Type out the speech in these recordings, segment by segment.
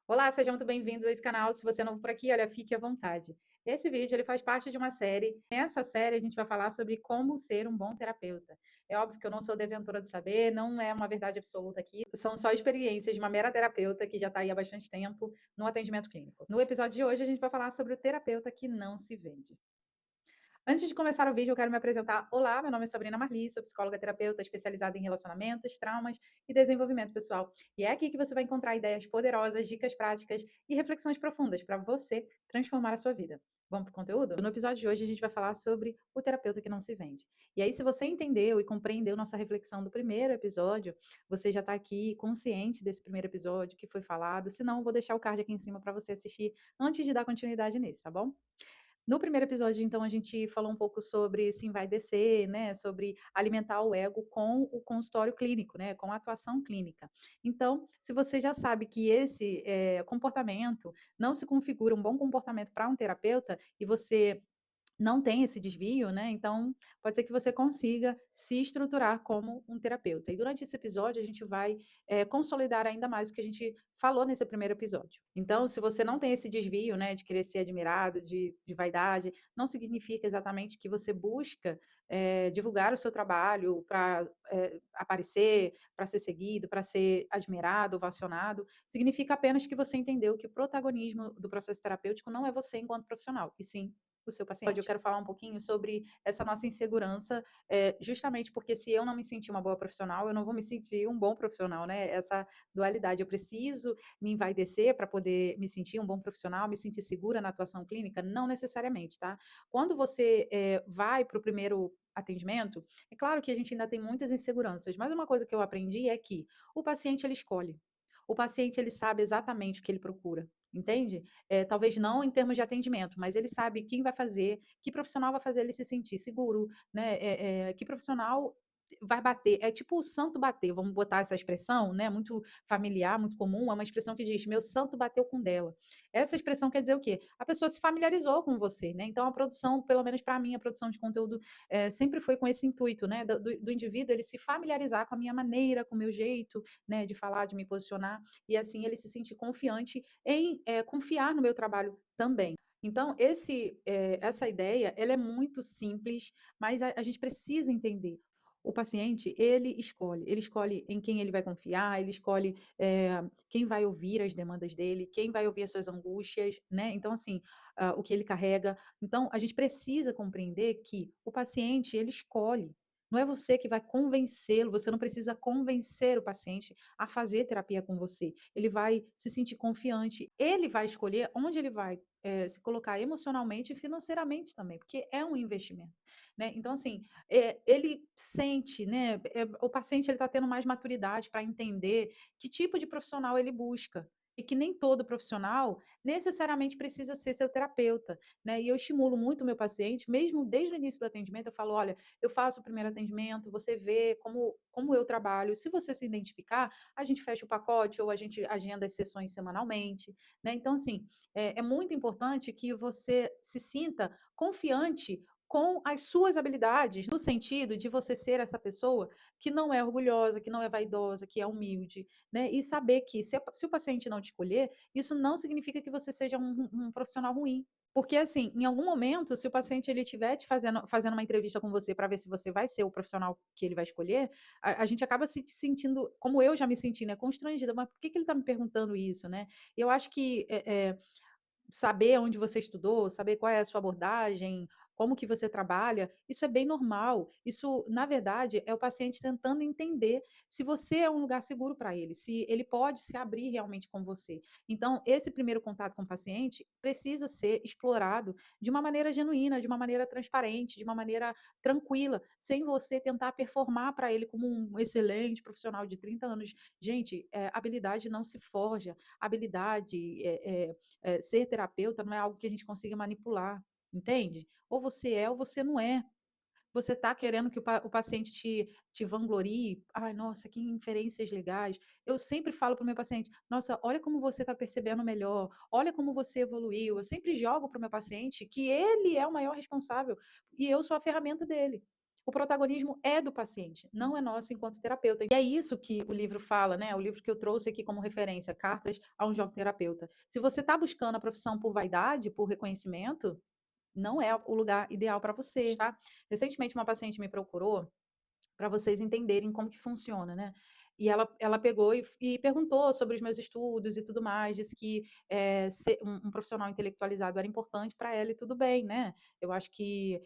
Olá, sejam muito bem-vindos a esse canal. Se você é novo por aqui, olha, fique à vontade. Esse vídeo ele faz parte de uma série. Nessa série, a gente vai falar sobre como ser um bom terapeuta. É óbvio que eu não sou detentora do saber, não é uma verdade absoluta aqui. São só experiências de uma mera terapeuta que já está aí há bastante tempo no atendimento clínico. No episódio de hoje, a gente vai falar sobre o terapeuta que não se vende. Antes de começar o vídeo, eu quero me apresentar. Olá, meu nome é Sabrina Marli, sou psicóloga terapeuta especializada em relacionamentos, traumas e desenvolvimento pessoal. E é aqui que você vai encontrar ideias poderosas, dicas práticas e reflexões profundas para você transformar a sua vida. Vamos para o conteúdo? No episódio de hoje, a gente vai falar sobre o terapeuta que não se vende. E aí, se você entendeu e compreendeu nossa reflexão do primeiro episódio, você já está aqui consciente desse primeiro episódio que foi falado. Se não, eu vou deixar o card aqui em cima para você assistir antes de dar continuidade nesse, tá bom? No primeiro episódio, então, a gente falou um pouco sobre sim vai descer, né, sobre alimentar o ego com o consultório clínico, né, com a atuação clínica. Então, se você já sabe que esse comportamento não se configura um bom comportamento para um terapeuta e você não tem esse desvio, né, então pode ser que você consiga se estruturar como um terapeuta. E durante esse episódio a gente vai, consolidar ainda mais o que a gente falou nesse primeiro episódio. Então, se você não tem esse desvio, né, de querer ser admirado, de vaidade, não significa exatamente que você busca, divulgar o seu trabalho para aparecer, para ser seguido, para ser admirado, ovacionado, significa apenas que você entendeu que o protagonismo do processo terapêutico não é você enquanto profissional, e sim o seu paciente. Eu quero falar um pouquinho sobre essa nossa insegurança, justamente porque se eu não me sentir uma boa profissional, eu não vou me sentir um bom profissional, né? Essa dualidade. Eu preciso me envaidecer para poder me sentir um bom profissional, me sentir segura na atuação clínica? Não necessariamente, tá? Quando você vai para o primeiro atendimento, é claro que a gente ainda tem muitas inseguranças, mas uma coisa que eu aprendi é que o paciente ele escolhe. O paciente ele sabe exatamente o que ele procura. Entende? Talvez não em termos de atendimento, mas ele sabe quem vai fazer, que profissional vai fazer ele se sentir seguro, né? Que profissional vai bater. É tipo o santo bater, vamos botar essa expressão, né? Muito familiar, muito comum, é uma expressão que diz: meu santo bateu com dela. Essa expressão quer dizer o quê? A pessoa se familiarizou com você, né? Então a produção, pelo menos para mim, a produção de conteúdo sempre foi com esse intuito, né? Do indivíduo ele se familiarizar com a minha maneira, com o meu jeito, né? De falar, de me posicionar, e assim ele se sentir confiante em confiar no meu trabalho também. Então, essa ideia, ela é muito simples, mas a gente precisa entender. O paciente, ele escolhe em quem ele vai confiar, ele escolhe quem vai ouvir as demandas dele, quem vai ouvir as suas angústias, né? Então, assim, o que ele carrega. Então, a gente precisa compreender que o paciente, ele escolhe. Não é você que vai convencê-lo, você não precisa convencer o paciente a fazer terapia com você. Ele vai se sentir confiante, ele vai escolher onde ele vai se colocar emocionalmente e financeiramente também, porque é um investimento, né? Então, assim, ele sente, né? O paciente ele está tendo mais maturidade para entender que tipo de profissional ele busca. E que nem todo profissional necessariamente precisa ser seu terapeuta, né? E eu estimulo muito o meu paciente, mesmo desde o início do atendimento, eu falo: olha, eu faço o primeiro atendimento, você vê como eu trabalho. Se você se identificar, a gente fecha o pacote ou a gente agenda as sessões semanalmente, né? Então, assim, é muito importante que você se sinta confiante com as suas habilidades, no sentido de você ser essa pessoa que não é orgulhosa, que não é vaidosa, que é humilde, né? E saber que se o paciente não te escolher, isso não significa que você seja um profissional ruim. Porque, assim, em algum momento, se o paciente ele estiver te fazendo uma entrevista com você para ver se você vai ser o profissional que ele vai escolher, a gente acaba se sentindo, como eu já me senti, né, constrangida, mas por que ele está me perguntando isso, né? Eu acho que saber onde você estudou, saber qual é a sua abordagem, como que você trabalha, isso é bem normal. Isso, na verdade, é o paciente tentando entender se você é um lugar seguro para ele, se ele pode se abrir realmente com você. Então, esse primeiro contato com o paciente precisa ser explorado de uma maneira genuína, de uma maneira transparente, de uma maneira tranquila, sem você tentar performar para ele como um excelente profissional de 30 anos. Gente, habilidade não se forja, habilidade, ser terapeuta não é algo que a gente consiga manipular, entende? Ou você é ou você não é. Você está querendo que o paciente te vanglorie. Ai, nossa, que inferências legais. Eu sempre falo para o meu paciente: nossa, olha como você está percebendo melhor, olha como você evoluiu. Eu sempre jogo para o meu paciente que ele é o maior responsável e eu sou a ferramenta dele. O protagonismo é do paciente, não é nosso enquanto terapeuta. E é isso que o livro fala, né? O livro que eu trouxe aqui como referência, Cartas a um Jovem Terapeuta. Se você está buscando a profissão por vaidade, por reconhecimento, não é o lugar ideal para você, tá? Recentemente, uma paciente me procurou para vocês entenderem como que funciona, né. E ela pegou e perguntou sobre os meus estudos e tudo mais, disse que, ser um profissional intelectualizado era importante para ela e tudo bem, né. Eu acho que,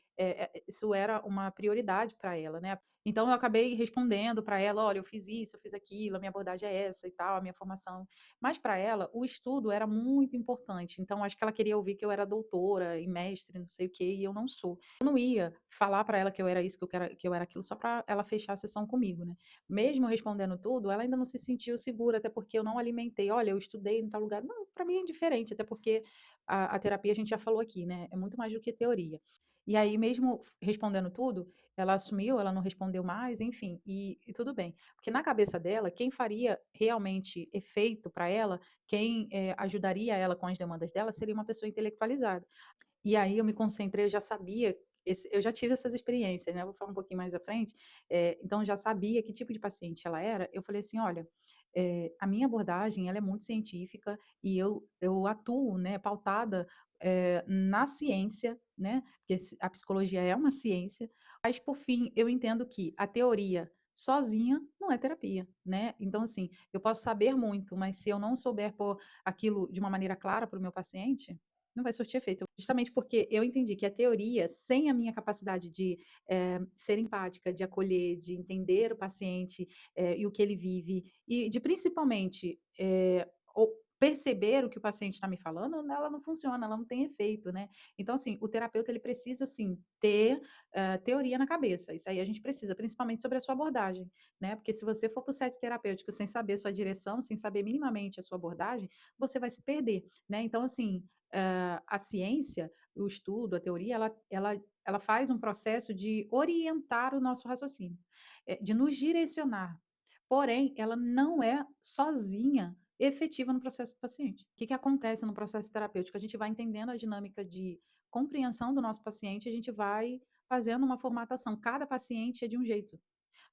isso era uma prioridade para ela, né. Então eu acabei respondendo para ela: "Olha, eu fiz isso, eu fiz aquilo, a minha abordagem é essa e tal, a minha formação". Mas para ela o estudo era muito importante, então acho que ela queria ouvir que eu era doutora e mestre, não sei o quê, e eu não sou. Eu não ia falar para ela que eu era isso, que eu era aquilo, só para ela fechar a sessão comigo, né. Mesmo respondendo tudo, ela ainda não se sentiu segura, até porque eu não alimentei: "Olha, eu estudei em tal lugar". Não, para mim é indiferente, até porque a terapia a gente já falou aqui, né, é muito mais do que teoria. E aí mesmo respondendo tudo, ela assumiu, ela não respondeu mais, enfim, e tudo bem. Porque na cabeça dela, quem faria realmente efeito para ela, quem, ajudaria ela com as demandas dela, seria uma pessoa intelectualizada. E aí eu me concentrei, eu já sabia eu já tive essas experiências, né, vou falar um pouquinho mais à frente, então eu já sabia que tipo de paciente ela era, eu falei assim: "Olha, a minha abordagem ela é muito científica e eu atuo, né, pautada, na ciência, né, porque a psicologia é uma ciência, mas por fim, eu entendo que a teoria sozinha não é terapia, né, então assim, eu posso saber muito, mas se eu não souber pôr aquilo de uma maneira clara para o meu paciente, não vai surtir efeito. Justamente porque eu entendi que a teoria, sem a minha capacidade de, ser empática, de acolher, de entender o paciente, e o que ele vive, e de principalmente, perceber o que o paciente está me falando, ela não funciona, ela não tem efeito, né. Então, assim, o terapeuta ele precisa sim ter, teoria na cabeça, isso aí a gente precisa, principalmente sobre a sua abordagem, né, porque se você for para o set terapêutico sem saber a sua direção, sem saber minimamente a sua abordagem, você vai se perder, né. Então, assim, a ciência, o estudo, a teoria, ela faz um processo de orientar o nosso raciocínio, de nos direcionar, porém, ela não é sozinha efetiva no processo do paciente. O que que acontece no processo terapêutico? A gente vai entendendo a dinâmica de compreensão do nosso paciente, a gente vai fazendo uma formatação, cada paciente é de um jeito.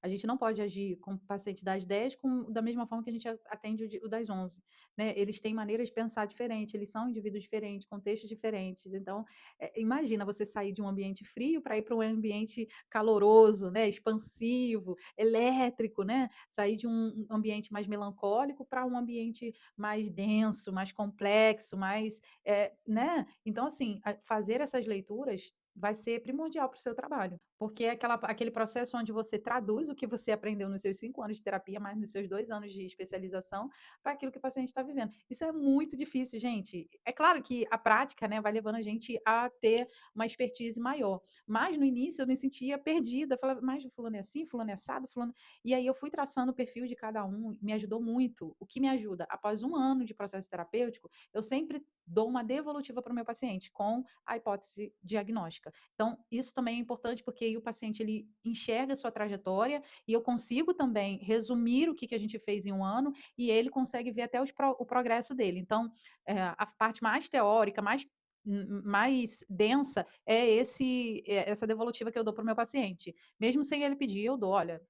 A gente não pode agir com o paciente das 10 da mesma forma que a gente atende o das 11, né. Eles têm maneiras de pensar diferente, eles são indivíduos diferentes, contextos diferentes. Então, imagina você sair de um ambiente frio para ir para um ambiente caloroso, né, expansivo, elétrico, né. Sair de um ambiente mais melancólico para um ambiente mais denso, mais complexo, mais, né. Então, assim, fazer essas leituras vai ser primordial para o seu trabalho, porque é aquele processo onde você traduz o que você aprendeu nos seus 5 anos de terapia, mais nos seus 2 anos de especialização, para aquilo que o paciente está vivendo. Isso é muito difícil, gente. É claro que a prática, né, vai levando a gente a ter uma expertise maior, mas no início eu me sentia perdida, falava: "Mas o fulano é assim, fulano é assado, fulano", e aí eu fui traçando o perfil de cada um, me ajudou muito. O que me ajuda? Após 1 ano de processo terapêutico, eu sempre dou uma devolutiva para o meu paciente com a hipótese diagnóstica. Então, isso também é importante, porque aí o paciente ele enxerga a sua trajetória e eu consigo também resumir o que que a gente fez em 1 ano e ele consegue ver até o progresso dele. Então, a parte mais teórica, mais densa é essa devolutiva que eu dou para o meu paciente. Mesmo sem ele pedir, eu dou: "Olha,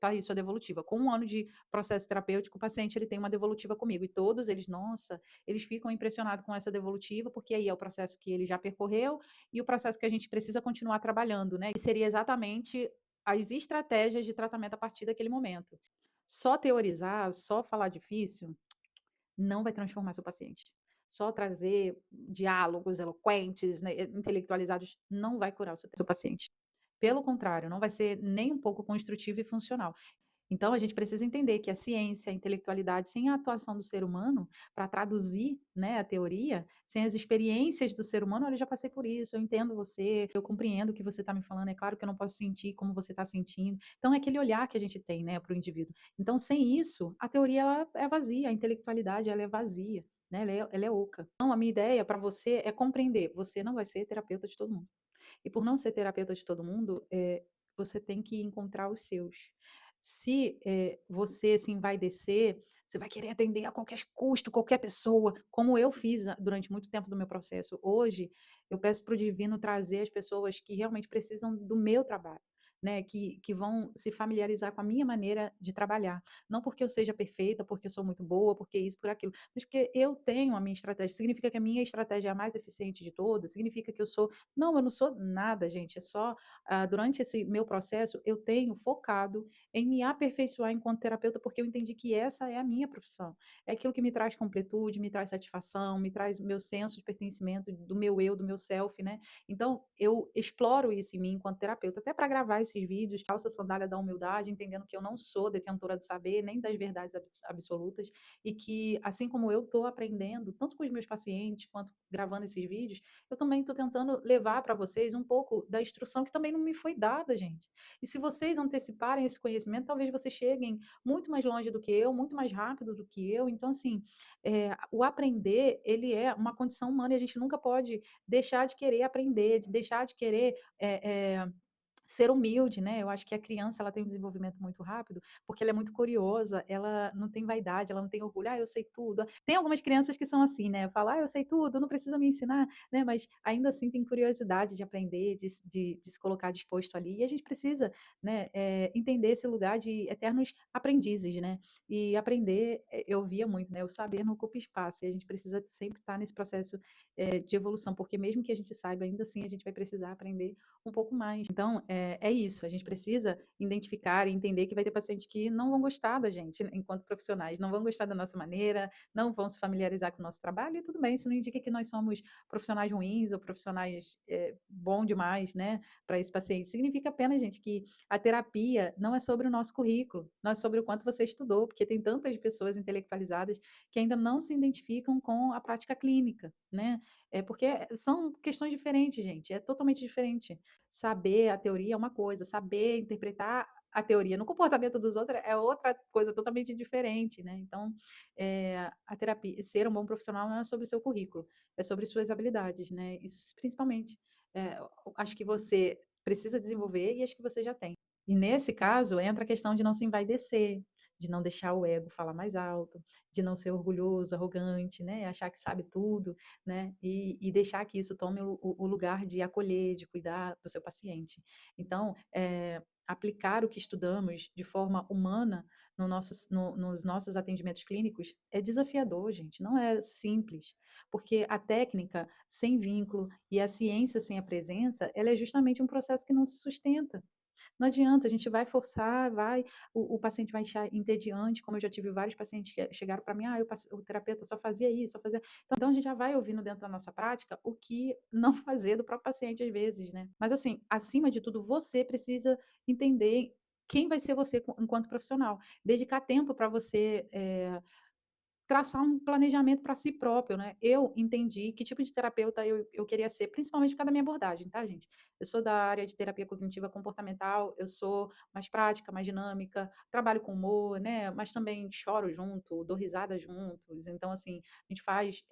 tá aí sua devolutiva". Com 1 ano de processo terapêutico, o paciente ele tem uma devolutiva comigo e todos eles, nossa, eles ficam impressionados com essa devolutiva, porque aí é o processo que ele já percorreu e o processo que a gente precisa continuar trabalhando, né, que seria exatamente as estratégias de tratamento a partir daquele momento. Só teorizar, só falar difícil, não vai transformar seu paciente. Só trazer diálogos eloquentes, né, intelectualizados, não vai curar o seu paciente. Pelo contrário, não vai ser nem um pouco construtivo e funcional. Então a gente precisa entender que a ciência, a intelectualidade, sem a atuação do ser humano para traduzir, né, a teoria, sem as experiências do ser humano: "Olha, eu já passei por isso, eu entendo você, eu compreendo o que você está me falando, é claro que eu não posso sentir como você está sentindo". Então é aquele olhar que a gente tem, né, para o indivíduo. Então sem isso, a teoria ela é vazia, a intelectualidade ela é vazia, né, ela é oca. Então a minha ideia para você é compreender, você não vai ser terapeuta de todo mundo. E por não ser terapeuta de todo mundo, você tem que encontrar os seus. Se, você se envaidecer, você vai querer atender a qualquer custo, qualquer pessoa, como eu fiz durante muito tempo do meu processo. Hoje, eu peço para o divino trazer as pessoas que realmente precisam do meu trabalho. né, que vão se familiarizar com a minha maneira de trabalhar. Não porque eu seja perfeita, porque eu sou muito boa, porque isso, por aquilo, mas porque eu tenho a minha estratégia. Significa que a minha estratégia é a mais eficiente de todas? Significa que eu sou. Não, eu não sou nada, gente. É só, durante esse meu processo, eu tenho focado em me aperfeiçoar enquanto terapeuta, porque eu entendi que essa é a minha profissão. É aquilo que me traz completude, me traz satisfação, me traz o meu senso de pertencimento, do meu eu, do meu self, né? Então, eu exploro isso em mim enquanto terapeuta, até para gravar esses vídeos, calça sandália da humildade, entendendo que eu não sou detentora do saber, nem das verdades absolutas, e que, assim como eu estou aprendendo, tanto com os meus pacientes, quanto gravando esses vídeos, eu também estou tentando levar para vocês um pouco da instrução que também não me foi dada, gente. E se vocês anteciparem esse conhecimento, talvez vocês cheguem muito mais longe do que eu, muito mais rápido do que eu. Então, assim, o aprender, ele é uma condição humana e a gente nunca pode deixar de querer aprender, de deixar de querer ser humilde, né? Eu acho que a criança ela tem um desenvolvimento muito rápido, porque ela é muito curiosa, ela não tem vaidade, ela não tem orgulho, eu sei tudo. Tem algumas crianças que são assim, né? Falar, eu sei tudo, não precisa me ensinar, né? Mas ainda assim tem curiosidade de aprender, de se colocar disposto ali. E a gente precisa, né, entender esse lugar de eternos aprendizes, né? E aprender, eu via muito, né? O saber não ocupa espaço, e a gente precisa sempre estar nesse processo de evolução, porque mesmo que a gente saiba, ainda assim a gente vai precisar aprender um pouco mais. Então, é isso, a gente precisa identificar e entender que vai ter pacientes que não vão gostar da gente enquanto profissionais, não vão gostar da nossa maneira, não vão se familiarizar com o nosso trabalho, e tudo bem, isso não indica que nós somos profissionais ruins ou profissionais bom demais, né, para esse paciente. Significa apenas, gente, que a terapia não é sobre o nosso currículo, não é sobre o quanto você estudou, porque tem tantas pessoas intelectualizadas que ainda não se identificam com a prática clínica, né? É porque são questões diferentes, gente, é totalmente diferente. Saber a teoria é uma coisa, saber interpretar a teoria no comportamento dos outros é outra coisa totalmente diferente, né? Então, a terapia, ser um bom profissional não é sobre o seu currículo, é sobre suas habilidades, né? Isso principalmente. Acho que você precisa desenvolver e acho que você já tem. E nesse caso, entra a questão de não se envaidecer, de não deixar o ego falar mais alto, de não ser orgulhoso, arrogante, né? Achar que sabe tudo, né? E deixar que isso tome o lugar de acolher, de cuidar do seu paciente. Então, aplicar o que estudamos de forma humana nos nossos atendimentos clínicos é desafiador, gente, não é simples, porque a técnica sem vínculo e a ciência sem a presença, ela é justamente um processo que não se sustenta. Não adianta, a gente vai forçar, o paciente vai achar entediante, como eu já tive vários pacientes que chegaram para mim, o terapeuta só fazia isso, só fazia. Então a gente já vai ouvindo dentro da nossa prática o que não fazer do próprio paciente às vezes, né? Mas assim, acima de tudo, você precisa entender quem vai ser você enquanto profissional. Dedicar tempo para você traçar um planejamento para si próprio, né. Eu entendi que tipo de terapeuta eu queria ser, principalmente por causa da minha abordagem, tá, gente. Eu sou da área de terapia cognitiva comportamental, eu sou mais prática, mais dinâmica, trabalho com humor, né, mas também choro junto, dou risada juntos. Então, assim, a gente faz,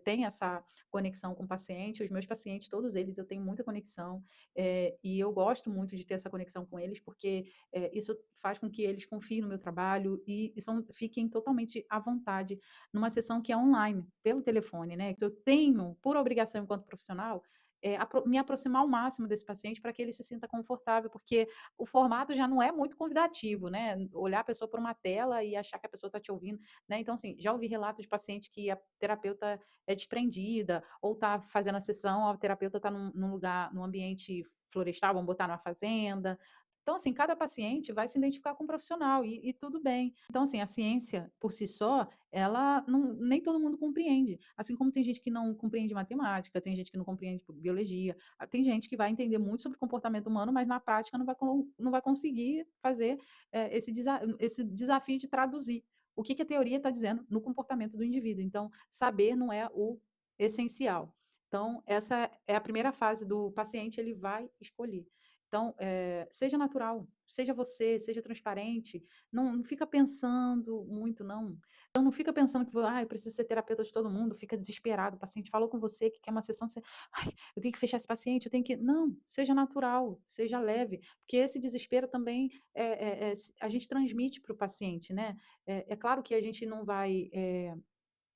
tem essa conexão com o paciente, os meus pacientes, todos eles, eu tenho muita conexão, e eu gosto muito de ter essa conexão com eles, porque isso faz com que eles confiem no meu trabalho e fiquem totalmente à vontade numa sessão que é online, pelo telefone, né? Eu tenho, por obrigação enquanto profissional, me aproximar ao máximo desse paciente para que ele se sinta confortável, porque o formato já não é muito convidativo, né? Olhar a pessoa por uma tela e achar que a pessoa está te ouvindo, né? Então, assim, já ouvi relatos de paciente que a terapeuta é desprendida, ou está fazendo a sessão, a terapeuta está num lugar, num ambiente florestal, vamos botar numa fazenda, então, assim, cada paciente vai se identificar com um profissional e tudo bem. Então, assim, a ciência por si só, ela não, nem todo mundo compreende. Assim como tem gente que não compreende matemática, tem gente que não compreende biologia, tem gente que vai entender muito sobre comportamento humano, mas na prática não vai conseguir fazer esse desafio de traduzir o que a teoria está dizendo no comportamento do indivíduo. Então, saber não é o essencial. Então, essa é a primeira fase do paciente, ele vai escolher. Então, seja natural, seja você, seja transparente, não fica pensando muito, não. Então, não fica pensando que, eu preciso ser terapeuta de todo mundo, fica desesperado, o paciente falou com você que quer uma sessão, você, ai, eu tenho que fechar esse paciente, eu tenho que. Não, seja natural, seja leve, porque esse desespero também a gente transmite para o paciente, né? É claro que a gente não vai.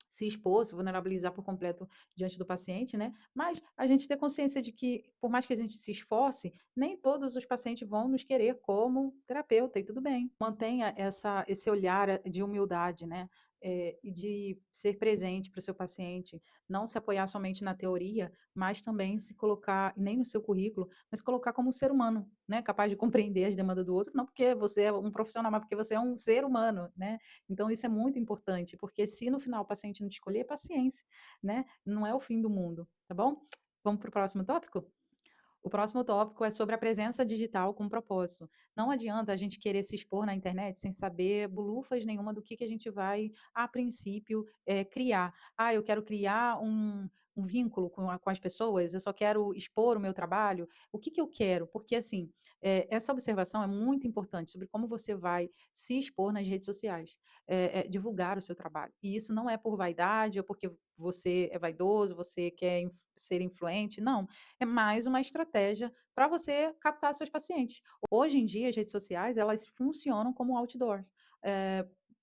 se expor, se vulnerabilizar por completo diante do paciente, né? Mas a gente ter consciência de que, por mais que a gente se esforce, nem todos os pacientes vão nos querer como terapeuta, e tudo bem. Mantenha esse olhar de humildade, né? E de ser presente para o seu paciente, não se apoiar somente na teoria, mas também se colocar, nem no seu currículo, mas colocar como um ser humano, né? Capaz de compreender as demandas do outro, não porque você é um profissional, mas porque você é um ser humano, né? Então, isso é muito importante, porque se no final o paciente não te escolher, paciência, né? Não é o fim do mundo, tá bom? Vamos para o próximo tópico? O próximo tópico é sobre a presença digital com propósito. Não adianta a gente querer se expor na internet sem saber bulufas nenhuma do que a gente vai, a princípio, criar. Ah, eu quero criar um vínculo com as pessoas, eu só quero expor o meu trabalho. O que eu quero? Porque, assim, essa observação é muito importante sobre como você vai se expor nas redes sociais, divulgar o seu trabalho. E isso não é por vaidade ou porque você é vaidoso, você quer ser influente, não, é mais uma estratégia para você captar seus pacientes. Hoje em dia, as redes sociais, elas funcionam como outdoors.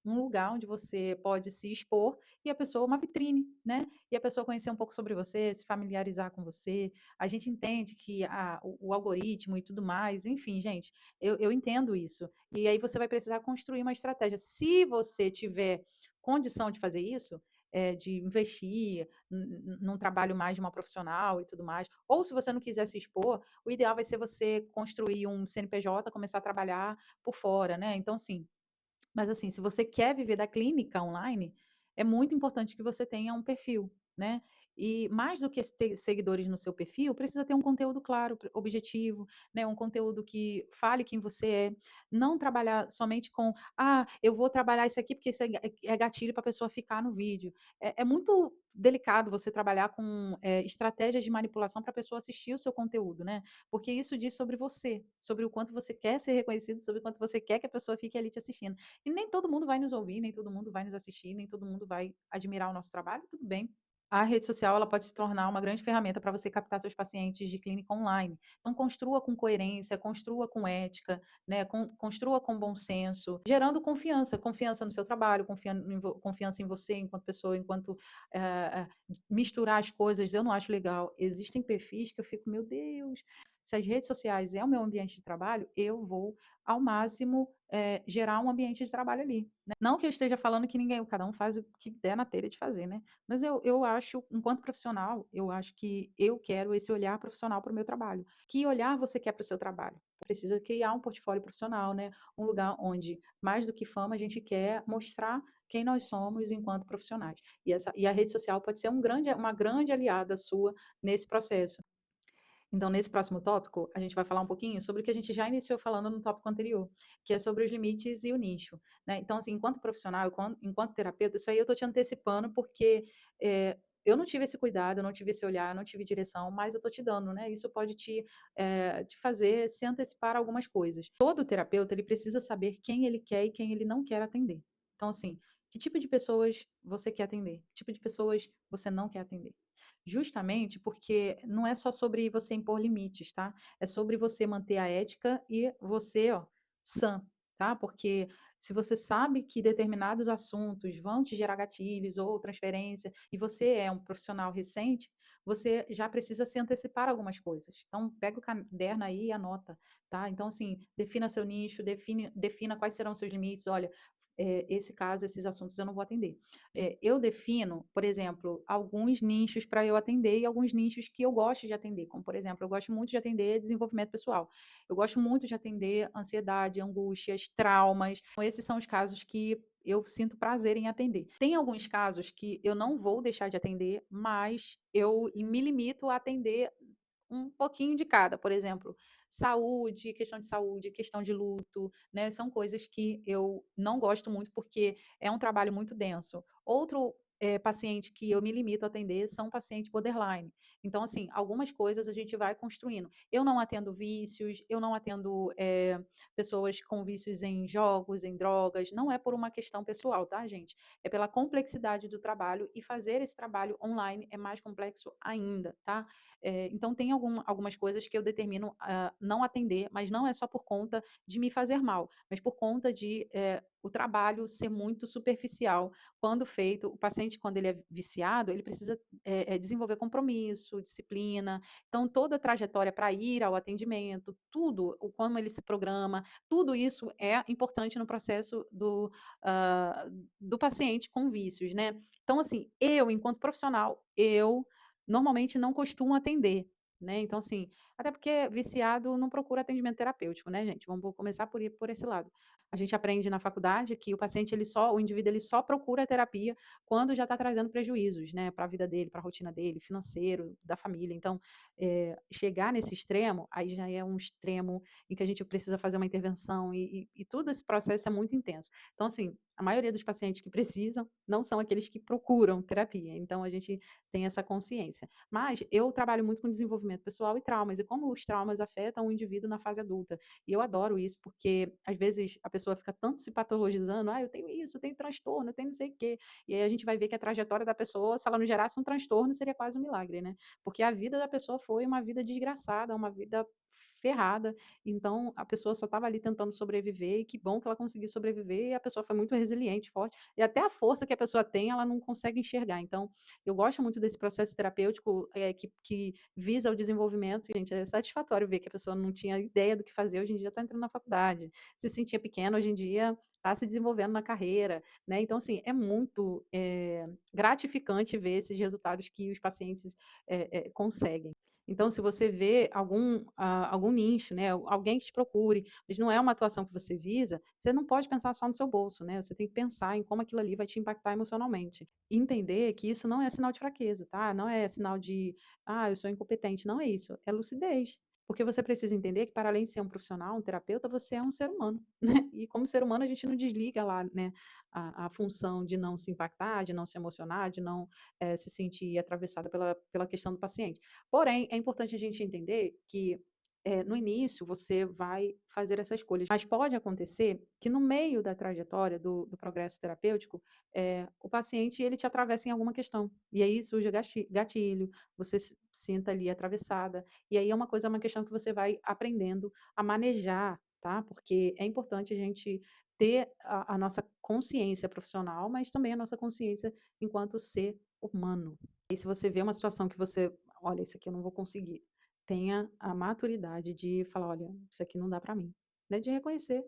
Um lugar onde você pode se expor e a pessoa, uma vitrine, né? E a pessoa conhecer um pouco sobre você, se familiarizar com você. A gente entende que o algoritmo e tudo mais, enfim, gente, eu entendo isso. E aí você vai precisar construir uma estratégia. Se você tiver condição de fazer isso, de investir num trabalho mais de uma profissional e tudo mais. Ou se você não quiser se expor, o ideal vai ser você construir um CNPJ, começar a trabalhar por fora, né? Então, assim, mas assim, se você quer viver da clínica online, é muito importante que você tenha um perfil, né? E mais do que ter seguidores no seu perfil, precisa ter um conteúdo claro, objetivo, né? Um conteúdo que fale quem você é. Não trabalhar somente com, eu vou trabalhar isso aqui porque isso é gatilho para a pessoa ficar no vídeo. É muito delicado você trabalhar com estratégias de manipulação para a pessoa assistir o seu conteúdo, né? Porque isso diz sobre você, sobre o quanto você quer ser reconhecido, sobre o quanto você quer que a pessoa fique ali te assistindo. E nem todo mundo vai nos ouvir, nem todo mundo vai nos assistir, nem todo mundo vai admirar o nosso trabalho, tudo bem. A rede social ela pode se tornar uma grande ferramenta para você captar seus pacientes de clínica online. Então, construa com coerência, construa com ética, né? Construa com bom senso, gerando confiança, confiança no seu trabalho, confiança em você enquanto pessoa, enquanto misturar as coisas, eu não acho legal. Existem perfis que eu fico, meu Deus, se as redes sociais é o meu ambiente de trabalho, eu vou ao máximo gerar um ambiente de trabalho ali. Né? Não que eu esteja falando que ninguém, cada um faz o que der na telha de fazer, né? Mas eu acho, enquanto profissional, eu acho que eu quero esse olhar profissional para o meu trabalho. Que olhar você quer para o seu trabalho? Precisa criar um portfólio profissional, né? Um lugar onde, mais do que fama, a gente quer mostrar quem nós somos enquanto profissionais. E a rede social pode ser uma grande aliada sua nesse processo. Então, nesse próximo tópico, a gente vai falar um pouquinho sobre o que a gente já iniciou falando no tópico anterior, que é sobre os limites e o nicho, né? Então, assim, enquanto profissional, enquanto terapeuta, isso aí eu estou te antecipando porque eu não tive esse cuidado, eu não tive esse olhar, eu não tive direção, mas eu estou te dando, né? Isso pode te fazer se antecipar a algumas coisas. Todo terapeuta, ele precisa saber quem ele quer e quem ele não quer atender. Então, assim, que tipo de pessoas você quer atender? Que tipo de pessoas você não quer atender? Justamente porque não é só sobre você impor limites, tá? É sobre você manter a ética e você, ó, sã, tá? Porque se você sabe que determinados assuntos vão te gerar gatilhos ou transferência, e você é um profissional recente, você já precisa se antecipar a algumas coisas. Então, pega o caderno aí e anota, tá? Então, assim, defina seu nicho, defina quais serão os seus limites. Olha, esse caso, esses assuntos eu não vou atender. Eu defino, por exemplo, alguns nichos para eu atender e alguns nichos que eu gosto de atender, como, por exemplo, eu gosto muito de atender desenvolvimento pessoal. Eu gosto muito de atender ansiedade, angústias, traumas. Então, esses são os casos que eu sinto prazer em atender. Tem alguns casos que eu não vou deixar de atender, mas eu me limito a atender um pouquinho de cada, por exemplo, saúde, questão de luto, né? São coisas que eu não gosto muito porque é um trabalho muito denso. Outro paciente que eu me limito a atender são pacientes borderline. Então, assim, algumas coisas a gente vai construindo. Eu não atendo vícios, eu não atendo pessoas com vícios em jogos, em drogas, não é por uma questão pessoal, tá, gente? É pela complexidade do trabalho e fazer esse trabalho online é mais complexo ainda, tá? Então, tem algumas coisas que eu determino não atender, mas não é só por conta de me fazer mal, mas por conta de o trabalho ser muito superficial. Quando feito, o paciente, quando ele é viciado, ele precisa desenvolver compromisso, disciplina. Então, toda a trajetória para ir ao atendimento, tudo, o como ele se programa, tudo isso é importante no processo ah, do paciente com vícios, né? Então, assim, eu, enquanto profissional, eu normalmente não costumo atender, né? Então, assim, até porque viciado não procura atendimento terapêutico, né, gente? Vamos começar por esse lado. A gente aprende na faculdade que o paciente, o indivíduo, ele só procura a terapia quando já está trazendo prejuízos, né, para a vida dele, para a rotina dele, financeiro, da família. Então, chegar nesse extremo, aí já é um extremo em que a gente precisa fazer uma intervenção e todo esse processo é muito intenso. Então, assim, a maioria dos pacientes que precisam não são aqueles que procuram terapia. Então, a gente tem essa consciência. Mas eu trabalho muito com desenvolvimento pessoal e traumas, e como os traumas afetam o indivíduo na fase adulta. E eu adoro isso, porque às vezes a pessoa fica tanto se patologizando, eu tenho isso, eu tenho transtorno, eu tenho não sei o quê. E aí a gente vai ver que a trajetória da pessoa, se ela não gerasse um transtorno, seria quase um milagre, né? Porque a vida da pessoa foi uma vida desgraçada, uma vida ferrada. Então a pessoa só estava ali tentando sobreviver, e que bom que ela conseguiu sobreviver, e a pessoa foi muito resiliente, forte. E até a força que a pessoa tem, ela não consegue enxergar. Então, eu gosto muito desse processo terapêutico que visa o desenvolvimento. Gente, é satisfatório ver que a pessoa não tinha ideia do que fazer, hoje em dia está entrando na faculdade. Se sentia pequena, hoje em dia está se desenvolvendo na carreira, né? Então, assim, é muito gratificante ver esses resultados que os pacientes conseguem. Então, se você vê algum nicho, né, alguém que te procure, mas não é uma atuação que você visa, você não pode pensar só no seu bolso, né? Você tem que pensar em como aquilo ali vai te impactar emocionalmente. E entender que isso não é sinal de fraqueza, tá? Não é sinal de, eu sou incompetente. Não é isso. É lucidez. Porque você precisa entender que, para além de ser um profissional, um terapeuta, você é um ser humano, né? E como ser humano, a gente não desliga lá, né, a função de não se impactar, de não se emocionar, de não se sentir atravessada pela questão do paciente. Porém, é importante a gente entender que no início você vai fazer essa escolha, mas pode acontecer que no meio da trajetória do progresso terapêutico, o paciente ele te atravessa em alguma questão, e aí surge gatilho, você se sinta ali atravessada, e aí é uma questão que você vai aprendendo a manejar, tá? Porque é importante a gente ter a nossa consciência profissional, mas também a nossa consciência enquanto ser humano. E se você vê uma situação que você: "Olha, isso aqui eu não vou conseguir", tenha a maturidade de falar: "Olha, isso aqui não dá para mim", né, de reconhecer,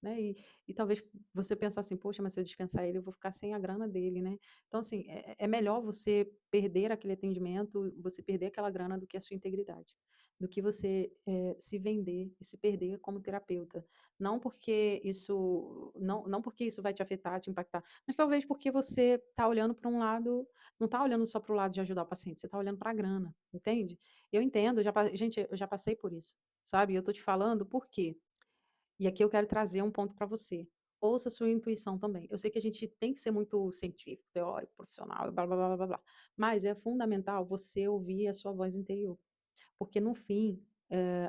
né, e talvez você pensar assim: "Poxa, mas se eu dispensar ele, eu vou ficar sem a grana dele, né". Então, assim, é melhor você perder aquele atendimento, você perder aquela grana, do que a sua integridade, do que você, se vender e se perder como terapeuta. Não porque isso vai te afetar, te impactar, mas talvez porque você está olhando para um lado, não está olhando só para o lado de ajudar o paciente, você está olhando para a grana, entende? Eu entendo, gente, eu já passei por isso, sabe? Eu tô te falando por quê? E aqui eu quero trazer um ponto para você. Ouça a sua intuição também. Eu sei que a gente tem que ser muito científico, teórico, profissional, blá, blá, blá, blá, blá, blá, mas é fundamental você ouvir a sua voz interior. Porque no fim,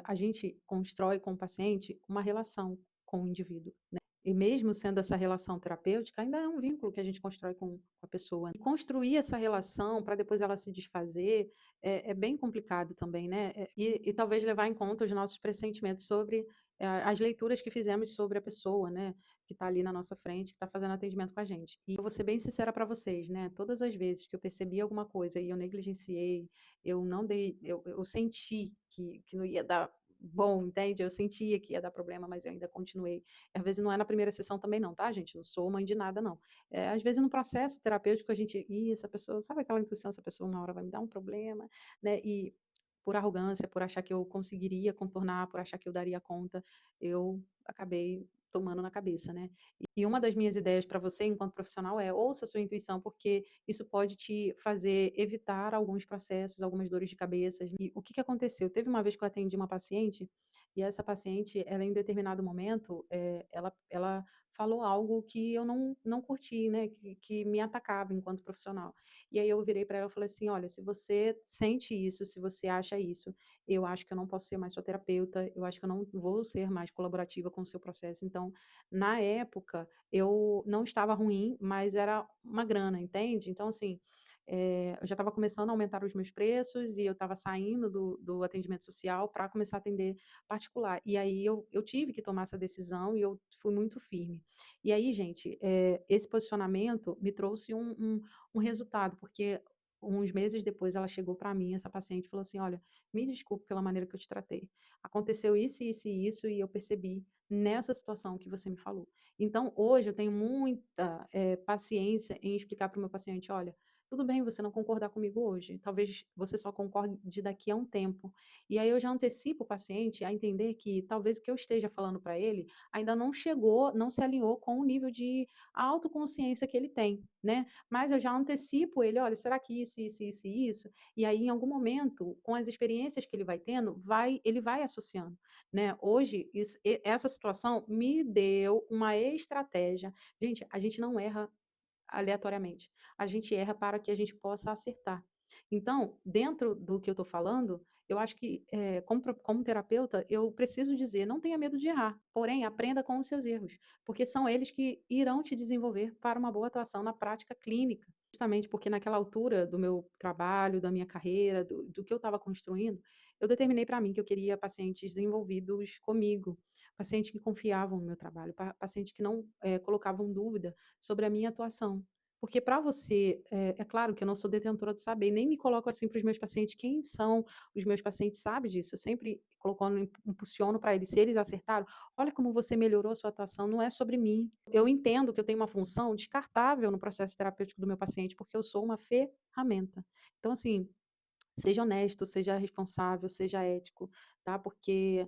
a gente constrói com o paciente uma relação com o indivíduo, né. E mesmo sendo essa relação terapêutica, ainda é um vínculo que a gente constrói com a pessoa. E construir essa relação para depois ela se desfazer, é bem complicado também, né. E talvez levar em conta os nossos pressentimentos sobre, as leituras que fizemos sobre a pessoa, né, que está ali na nossa frente, que está fazendo atendimento com a gente. E eu vou ser bem sincera para vocês, né, todas as vezes que eu percebi alguma coisa e eu negligenciei, eu senti que não ia dar bom, entende? Eu sentia que ia dar problema, mas eu ainda continuei. Às vezes não é na primeira sessão também não, tá, gente? Não sou mãe de nada não. Às vezes no processo terapêutico a gente: "Ih, essa pessoa", sabe aquela intuição, essa pessoa uma hora vai me dar um problema, né, e por arrogância, por achar que eu conseguiria contornar, por achar que eu daria conta, eu acabei tomando na cabeça, né. E uma das minhas ideias para você enquanto profissional é: ouça a sua intuição, porque isso pode te fazer evitar alguns processos, algumas dores de cabeça. E o que que aconteceu? Teve uma vez que eu atendi uma paciente, e essa paciente, ela em determinado momento, ela falou algo que eu não curti, né, que me atacava enquanto profissional. E aí eu virei para ela e falei assim: "Olha, se você sente isso, se você acha isso, eu acho que eu não posso ser mais sua terapeuta, eu acho que eu não vou ser mais colaborativa com o seu processo". Então, na época, eu não estava ruim, mas era uma grana, entende? Então, assim, eu já estava começando a aumentar os meus preços e eu estava saindo do atendimento social para começar a atender particular. E aí eu tive que tomar essa decisão e eu fui muito firme. E aí, gente, esse posicionamento me trouxe um resultado, porque uns meses depois ela chegou para mim, essa paciente, e falou assim: "Olha, me desculpe pela maneira que eu te tratei. Aconteceu isso, isso e isso e eu percebi nessa situação que você me falou". Então, hoje eu tenho muita, paciência em explicar para o meu paciente: "Olha, tudo bem você não concordar comigo hoje, talvez você só concorde daqui a um tempo". E aí eu já antecipo o paciente a entender que talvez o que eu esteja falando para ele ainda não chegou, não se alinhou com o nível de autoconsciência que ele tem, né. Mas eu já antecipo ele: "Olha, será que isso e isso?". E aí em algum momento, com as experiências que ele vai tendo, ele vai associando, né. Hoje essa situação me deu uma estratégia. Gente, a gente não erra aleatoriamente. A gente erra para que a gente possa acertar. Então, dentro do que eu estou falando, eu acho que, como terapeuta, eu preciso dizer: "Não tenha medo de errar, porém aprenda com os seus erros", porque são eles que irão te desenvolver para uma boa atuação na prática clínica. Justamente porque naquela altura do meu trabalho, da minha carreira, do que eu estava construindo, eu determinei para mim que eu queria pacientes desenvolvidos comigo, pacientes que confiavam no meu trabalho, pacientes que não, colocavam dúvida sobre a minha atuação. Porque para você, é claro que eu não sou detentora do saber, nem me coloco assim para os meus pacientes, quem são os meus pacientes sabe disso, eu sempre colocando impulsiono para eles, se eles acertaram: "Olha como você melhorou a sua atuação, não é sobre mim". Eu entendo que eu tenho uma função descartável no processo terapêutico do meu paciente, porque eu sou uma ferramenta. Então assim, seja honesto, seja responsável, seja ético, tá? Porque,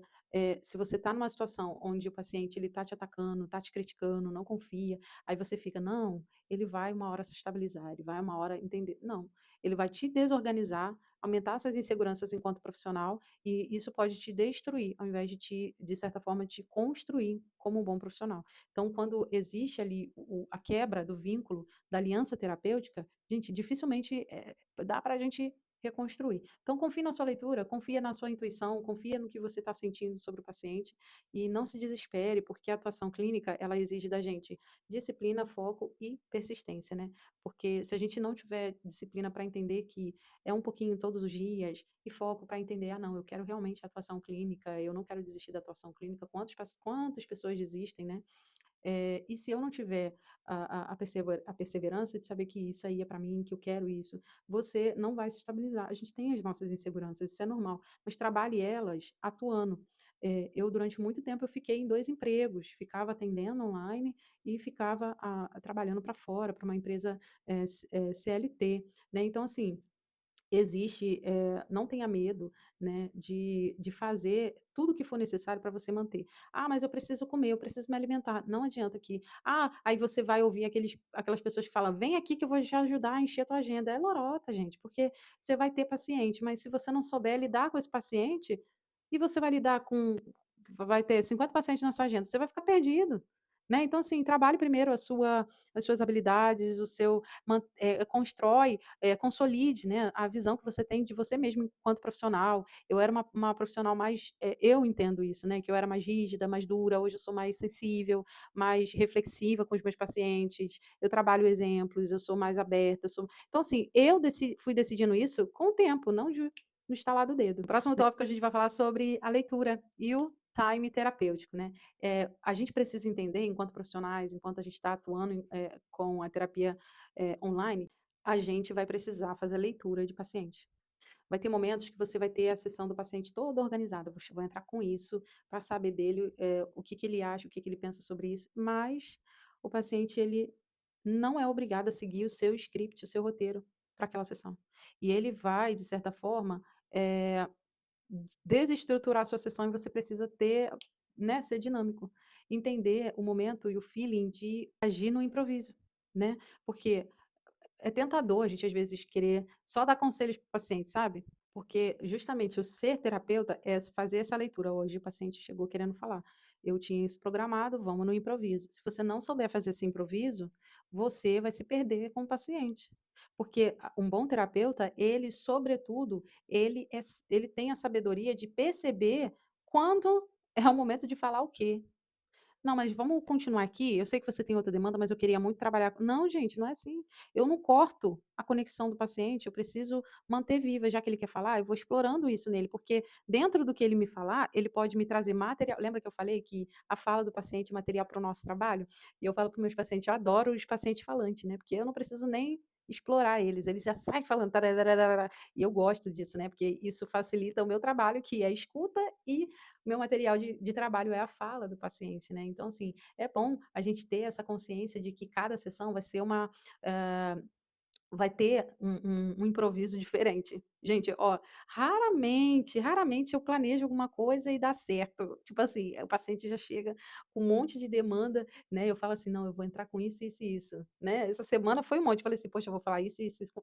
se você está numa situação onde o paciente ele está te atacando, está te criticando, não confia, aí você fica: "Não, ele vai uma hora se estabilizar, ele vai uma hora entender". Não, ele vai te desorganizar, aumentar suas inseguranças enquanto profissional, e isso pode te destruir, ao invés de certa forma, te construir como um bom profissional. Então, quando existe ali a quebra do vínculo, da aliança terapêutica, gente, dificilmente, dá para a gente reconstruir. Então confie na sua leitura, confia na sua intuição, confia no que você está sentindo sobre o paciente e não se desespere, porque a atuação clínica, ela exige da gente disciplina, foco e persistência, né. Porque se a gente não tiver disciplina para entender que é um pouquinho todos os dias e foco para entender: "Ah não, eu quero realmente atuação clínica, eu não quero desistir da atuação clínica", quantas pessoas desistem, né. E se eu não tiver a perseverança de saber que isso aí é para mim, que eu quero isso, você não vai se estabilizar. A gente tem as nossas inseguranças, isso é normal, mas trabalhe elas atuando. Eu durante muito tempo eu fiquei em 2 empregos, ficava atendendo online e ficava trabalhando para fora, para uma empresa, CLT, né. Então assim, existe, não tenha medo, né, de fazer tudo o que for necessário para você manter. "Ah, mas eu preciso comer, eu preciso me alimentar". Não adianta que aí você vai ouvir aquelas pessoas que falam: "Vem aqui que eu vou te ajudar a encher tua agenda". É lorota, gente, porque você vai ter paciente, mas se você não souber lidar com esse paciente, e você vai lidar com vai ter 50 pacientes na sua agenda, você vai ficar perdido, né. Então, assim, trabalhe primeiro as suas habilidades, constrói, consolide, né, a visão que você tem de você mesmo enquanto profissional. Eu era uma profissional mais, eu entendo isso, né, que eu era mais rígida, mais dura, hoje eu sou mais sensível, mais reflexiva com os meus pacientes, eu trabalho exemplos, eu sou mais aberta, eu sou então assim, fui decidindo isso com o tempo, não no estalar do dedo. O próximo tópico a gente vai falar sobre a leitura e o time terapêutico, né. A gente precisa entender enquanto profissionais, enquanto a gente está atuando com a terapia, online, a gente vai precisar fazer leitura de paciente. Vai ter momentos que você vai ter a sessão do paciente toda organizada, você vai entrar com isso, para saber dele, o que que ele acha, o que que ele pensa sobre isso, mas o paciente ele não é obrigado a seguir o seu script, o seu roteiro para aquela sessão. E ele vai, de certa forma, eh, desestruturar a sua sessão e você precisa ter, né, ser dinâmico, entender o momento e o feeling de agir no improviso, né, porque é tentador a gente, às vezes, querer só dar conselhos para o paciente, sabe. Porque justamente o ser terapeuta é fazer essa leitura. Hoje o paciente chegou querendo falar, eu tinha isso programado, vamos no improviso. Se você não souber fazer esse improviso, você vai se perder com o paciente. Porque um bom terapeuta, ele sobretudo, ele tem a sabedoria de perceber quando é o momento de falar o quê. Não, mas vamos continuar aqui, eu sei que você tem outra demanda, mas eu queria muito trabalhar não, gente, não é assim. Eu não corto a conexão do paciente, eu preciso manter viva, já que ele quer falar, eu vou explorando isso nele, porque dentro do que ele me falar, ele pode me trazer material. Lembra que eu falei que a fala do paciente é material para o nosso trabalho? E eu falo para os meus pacientes, eu adoro os pacientes falantes, né? Porque eu não preciso nem explorar eles já saem falando, tarararara, e eu gosto disso, né? Porque isso facilita o meu trabalho, que é a escuta, e o meu material de trabalho é a fala do paciente, né? Então, assim, é bom a gente ter essa consciência de que cada sessão vai ser uma. ah, Vai ter um improviso diferente. Gente, ó, raramente eu planejo alguma coisa e dá certo. Tipo assim, o paciente já chega com um monte de demanda, né, eu falo assim: "Não, eu vou entrar com isso, isso e isso", né. Essa semana foi um monte, falei assim: "Poxa, eu vou falar isso, isso, isso",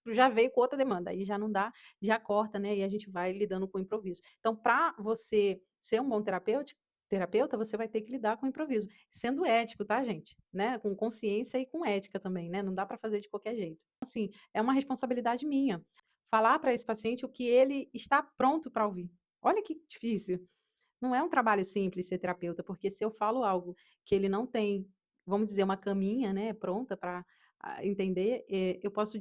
já veio com outra demanda, aí já não dá, já corta, né, e a gente vai lidando com o improviso. Então, para você ser um bom terapeuta, você vai ter que lidar com o improviso. Sendo ético, tá, gente? Né, com consciência e com ética também, né, não dá para fazer de qualquer jeito. Assim, é uma responsabilidade minha, falar para esse paciente o que ele está pronto para ouvir. Olha que difícil. Não é um trabalho simples ser terapeuta, porque se eu falo algo que ele não tem, vamos dizer, uma caminha, né, pronta para entender, eu posso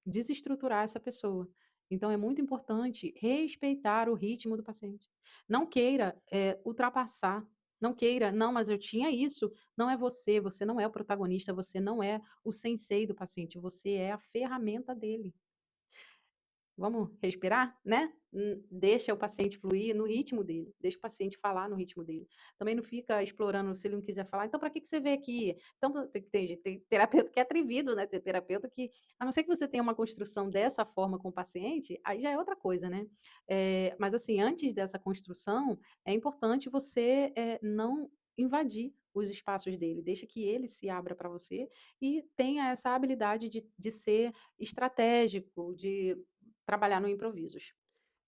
desestruturar essa pessoa. Então é muito importante respeitar o ritmo do paciente. Não queira, ultrapassar, não queira: "Não, mas eu tinha isso". Não é você, você não é o protagonista, você não é o sensei do paciente, você é a ferramenta dele. Vamos respirar, né? Deixa o paciente fluir no ritmo dele, deixa o paciente falar no ritmo dele. Também não fica explorando se ele não quiser falar, então para que que você veio aqui? Então tem terapeuta que é atrevido, né, tem terapeuta que a não ser que você tenha uma construção dessa forma com o paciente, aí já é outra coisa, né. Mas assim, antes dessa construção, é importante você, não invadir os espaços dele, deixa que ele se abra para você e tenha essa habilidade de ser estratégico, de trabalhar no improvisos.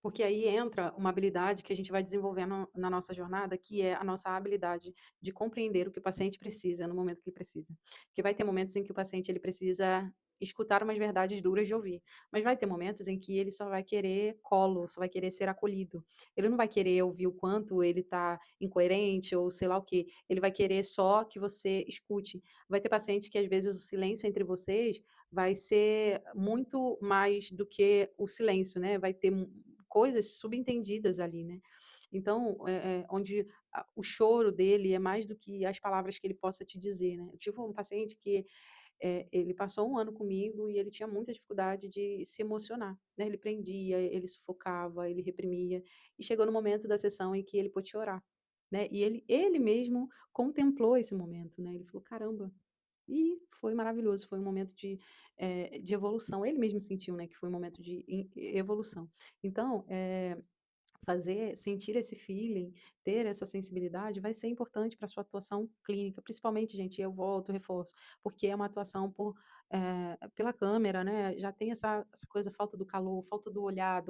Porque aí entra uma habilidade que a gente vai desenvolvendo na nossa jornada, que é a nossa habilidade de compreender o que o paciente precisa no momento que ele precisa. Que vai ter momentos em que o paciente ele precisa escutar umas verdades duras de ouvir, mas vai ter momentos em que ele só vai querer colo, só vai querer ser acolhido. Ele não vai querer ouvir o quanto ele está incoerente ou sei lá o quê. Ele vai querer só que você escute. Vai ter pacientes que às vezes o silêncio entre vocês vai ser muito mais do que o silêncio, né? Vai ter coisas subentendidas ali, né. Então, onde o choro dele é mais do que as palavras que ele possa te dizer, né. Eu tive um paciente que, ele passou um ano comigo e ele tinha muita dificuldade de se emocionar, né, ele prendia, ele sufocava, ele reprimia, e chegou no momento da sessão em que ele pôde chorar, né, e ele mesmo contemplou esse momento, né, ele falou: "Caramba", e foi maravilhoso, foi um momento de evolução, ele mesmo sentiu, né, que foi um momento de evolução. Então, fazer sentir esse feeling, ter essa sensibilidade vai ser importante para sua atuação clínica, principalmente, gente, eu volto, reforço, porque é uma atuação pela câmera, né, já tem essa coisa, falta do calor, falta do olhar,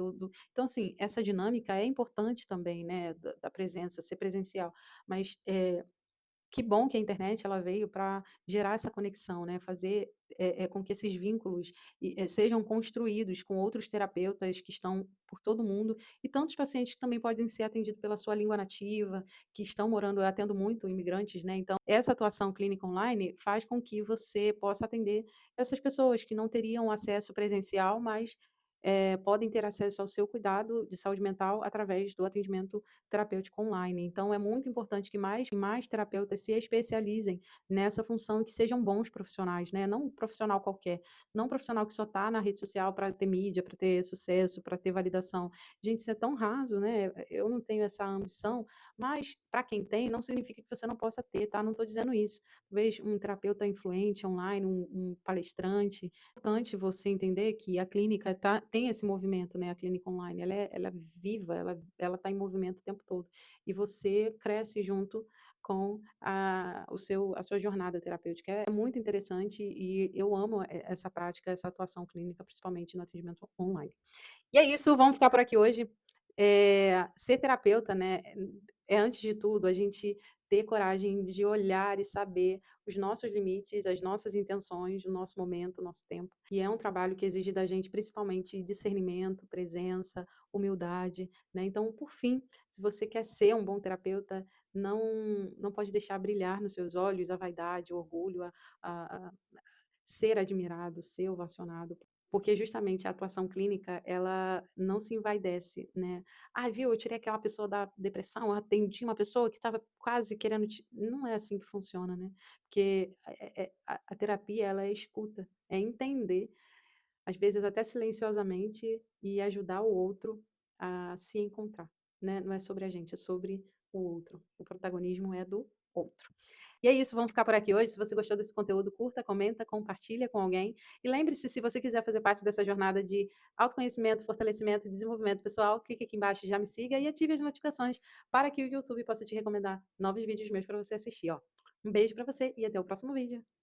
então, assim, essa dinâmica é importante também, né, da presença, ser presencial, mas, que bom que a internet ela veio para gerar essa conexão, né, fazer, com que esses vínculos sejam construídos com outros terapeutas que estão por todo mundo, e tantos pacientes que também podem ser atendidos pela sua língua nativa, que estão morando, eu atendo muito imigrantes, né, então essa atuação clínica online faz com que você possa atender essas pessoas que não teriam acesso presencial, mas, podem ter acesso ao seu cuidado de saúde mental através do atendimento terapêutico online. Então é muito importante que mais terapeutas se especializem nessa função e que sejam bons profissionais, né, não um profissional qualquer, não um profissional que só está na rede social para ter mídia, para ter sucesso, para ter validação. Gente, isso é tão raso, né, eu não tenho essa ambição, mas para quem tem, não significa que você não possa ter, tá, não estou dizendo isso. Talvez um terapeuta influente online, um palestrante, é importante você entender que a clínica tem esse movimento, né, a clínica online, ela é viva, ela está em movimento o tempo todo. E você cresce junto com a sua jornada terapêutica. É muito interessante e eu amo essa prática, essa atuação clínica, principalmente no atendimento online. E é isso, vamos ficar por aqui hoje. Ser terapeuta, né, antes de tudo a gente ter coragem de olhar e saber os nossos limites, as nossas intenções, o nosso momento, o nosso tempo. E é um trabalho que exige da gente principalmente discernimento, presença, humildade, né. Então, por fim, se você quer ser um bom terapeuta, não pode deixar brilhar nos seus olhos a vaidade, o orgulho, a ser admirado, ser ovacionado, porque justamente a atuação clínica, ela não se envaidece, né. "Ah, viu, eu tirei aquela pessoa da depressão, eu atendi uma pessoa que estava quase querendo te", não é assim que funciona, né, porque a terapia ela é escuta, é entender, às vezes até silenciosamente, e ajudar o outro a se encontrar, né, não é sobre a gente, é sobre o outro, o protagonismo é do outro. E é isso, vamos ficar por aqui hoje. Se você gostou desse conteúdo, curta, comenta, compartilha com alguém. E lembre-se, se você quiser fazer parte dessa jornada de autoconhecimento, fortalecimento e desenvolvimento pessoal, clique aqui embaixo, já me siga e ative as notificações para que o YouTube possa te recomendar novos vídeos meus para você assistir, ó. Um beijo para você e até o próximo vídeo.